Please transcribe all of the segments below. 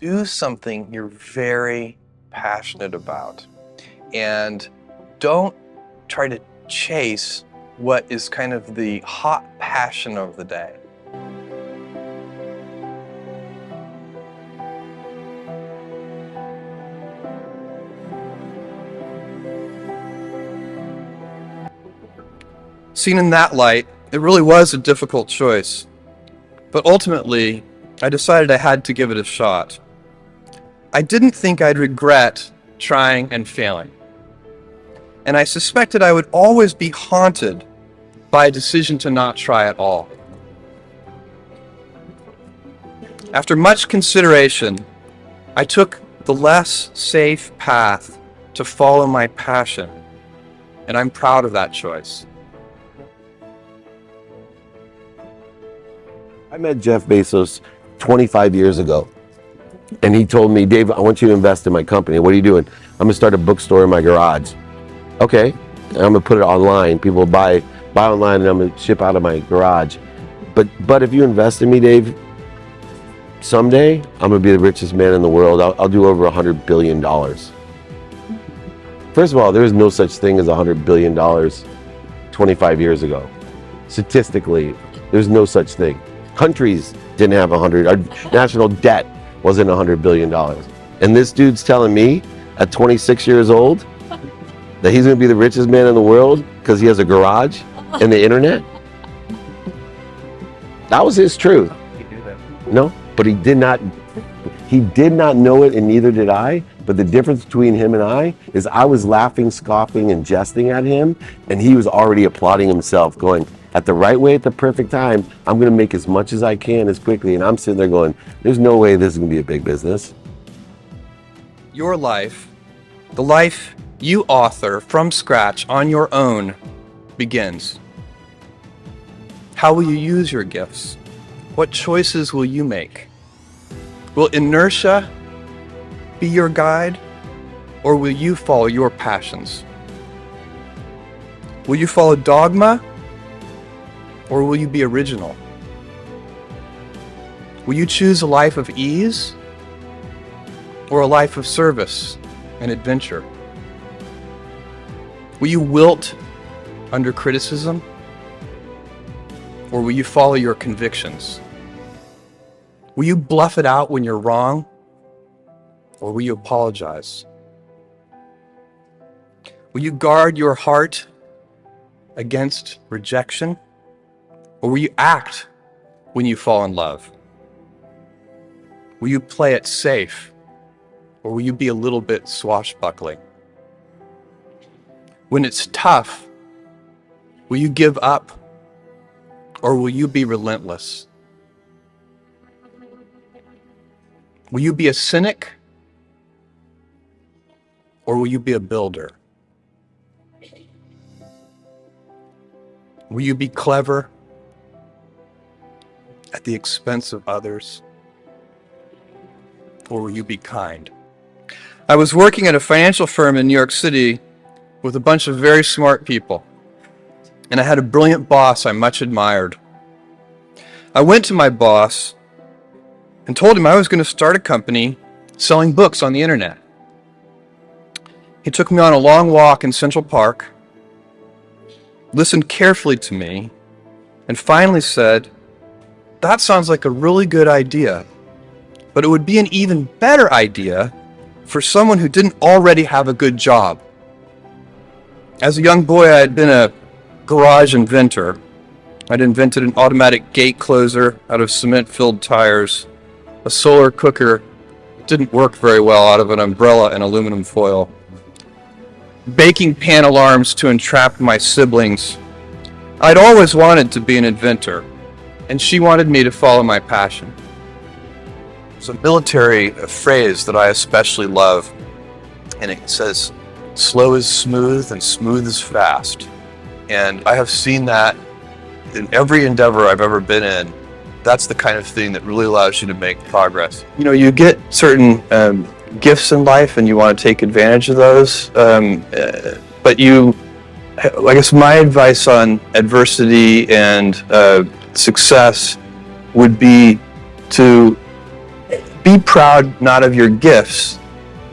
do something you're very passionate about, and don't try to chase what is kind of the hot passion of the day. Seen in that light, it really was a difficult choice, but ultimately, I decided I had to give it a shot. I didn't think I'd regret trying and failing, and I suspected I would always be haunted by a decision to not try at all. After much consideration, I took the less safe path to follow my passion, and I'm proud of that choice. I met Jeff Bezos 25 years ago, and he told me, Dave, I want you to invest in my company. What are you doing? I'm going to start a bookstore in my garage. Okay, and I'm going to put it online. People buy online, and I'm going to ship out of my garage. But if you invest in me, Dave, someday I'm going to be the richest man in the world. I'll do over $100 billion. First of all, there is no such thing as $100 billion 25 years ago. Statistically, there's no such thing. Countries didn't have 100. Our national debt wasn't $100 billion. And this dude's telling me at 26 years old that he's going to be the richest man in the world because he has a garage and the internet? That was his truth. No, but he did not know it, and neither did I. But the difference between him and I is I was laughing, scoffing, and jesting at him, and he was already applauding himself, going, at the right way, at the perfect time, I'm going to make as much as I can as quickly. And I'm sitting there going, there's no way this is going to be a big business. Your life, the life you author from scratch on your own, begins. How will you use your gifts? What choices will you make? Will inertia be your guide, or will you follow your passions? Will you follow dogma, or will you be original? Will you choose a life of ease, or a life of service and adventure? Will you wilt under criticism, or will you follow your convictions? Will you bluff it out when you're wrong, or will you apologize? Will you guard your heart against rejection, or will you act when you fall in love? Will you play it safe, or will you be a little bit swashbuckling? When it's tough, will you give up, or will you be relentless? Will you be a cynic, or will you be a builder? Will you be clever at the expense of others, or will you be kind? I was working at a financial firm in New York City with a bunch of very smart people, and I had a brilliant boss I much admired. I went to my boss and told him I was going to start a company selling books on the internet. He took me on a long walk in Central Park, listened carefully to me, and finally said, "That sounds like a really good idea, but it would be an even better idea for someone who didn't already have a good job." As a young boy, I had been a garage inventor. I'd invented an automatic gate closer out of cement-filled tires, a solar cooker that didn't work very well out of an umbrella and aluminum foil, baking pan alarms to entrap my siblings. I'd always wanted to be an inventor, and she wanted me to follow my passion. There's a military phrase that I especially love, and it says, "Slow is smooth and smooth is fast." And I have seen that in every endeavor I've ever been in. That's the kind of thing that really allows you to make progress. You know, you get certain gifts in life and you want to take advantage of those, but I guess my advice on adversity and success would be to be proud not of your gifts,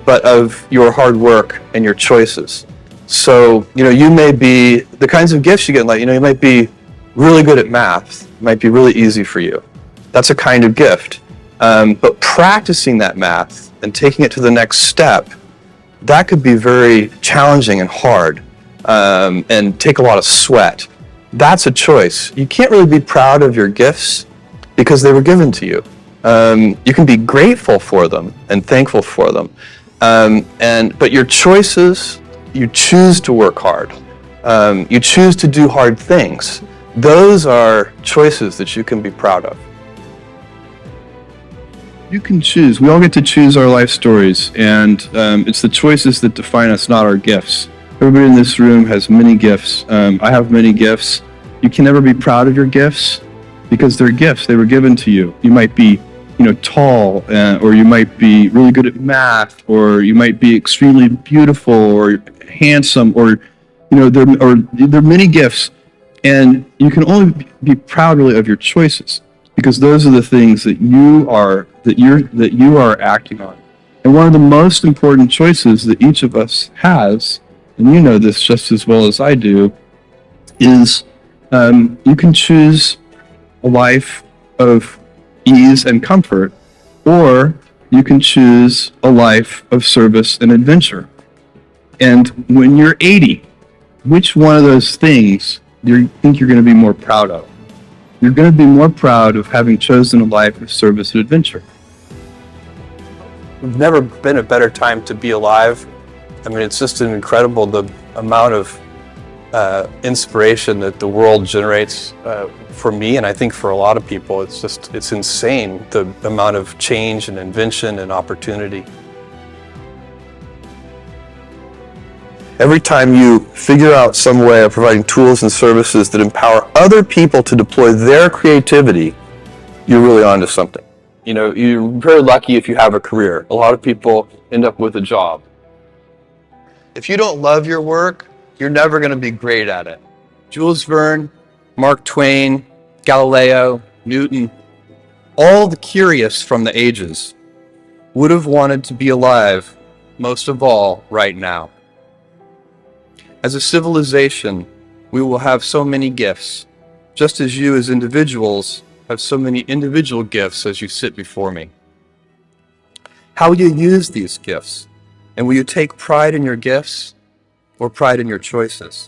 but of your hard work and your choices. So, you may be, the kinds of gifts you get, like, you might be really good at math. It might be really easy for you. That's a kind of gift. But practicing that math and taking it to the next step, that could be very challenging and hard, and take a lot of sweat. That's a choice. You can't really be proud of your gifts because they were given to you. You can be grateful for them and thankful for them. But your choices, you choose to work hard. You choose to do hard things. Those are choices that you can be proud of. You can choose. We all get to choose our life stories, and it's the choices that define us, not our gifts. Everybody in this room has many gifts. I have many gifts. You can never be proud of your gifts because they're gifts. They were given to you. You might be, tall, or you might be really good at math, or you might be extremely beautiful or handsome, or there are many gifts, and you can only be proud really of your choices because those are the things that you are acting on. And one of the most important choices that each of us has, and you know this just as well as I do, is you can choose a life of ease and comfort, or you can choose a life of service and adventure. And when you're 80, which one of those things do you think you're going to be more proud of? You're going to be more proud of having chosen a life of service and adventure. There's never been a better time to be alive. I mean, it's just incredible the amount of inspiration that the world generates for me, and I think for a lot of people. It's insane, the amount of change and invention and opportunity. Every time you figure out some way of providing tools and services that empower other people to deploy their creativity, you're really onto something. You're very lucky if you have a career. A lot of people end up with a job. If you don't love your work, you're never going to be great at it. Jules Verne, Mark Twain, Galileo, Newton, all the curious from the ages would have wanted to be alive, most of all, right now. As a civilization, we will have so many gifts, just as you as individuals have so many individual gifts as you sit before me. How will you use these gifts? And will you take pride in your gifts or pride in your choices?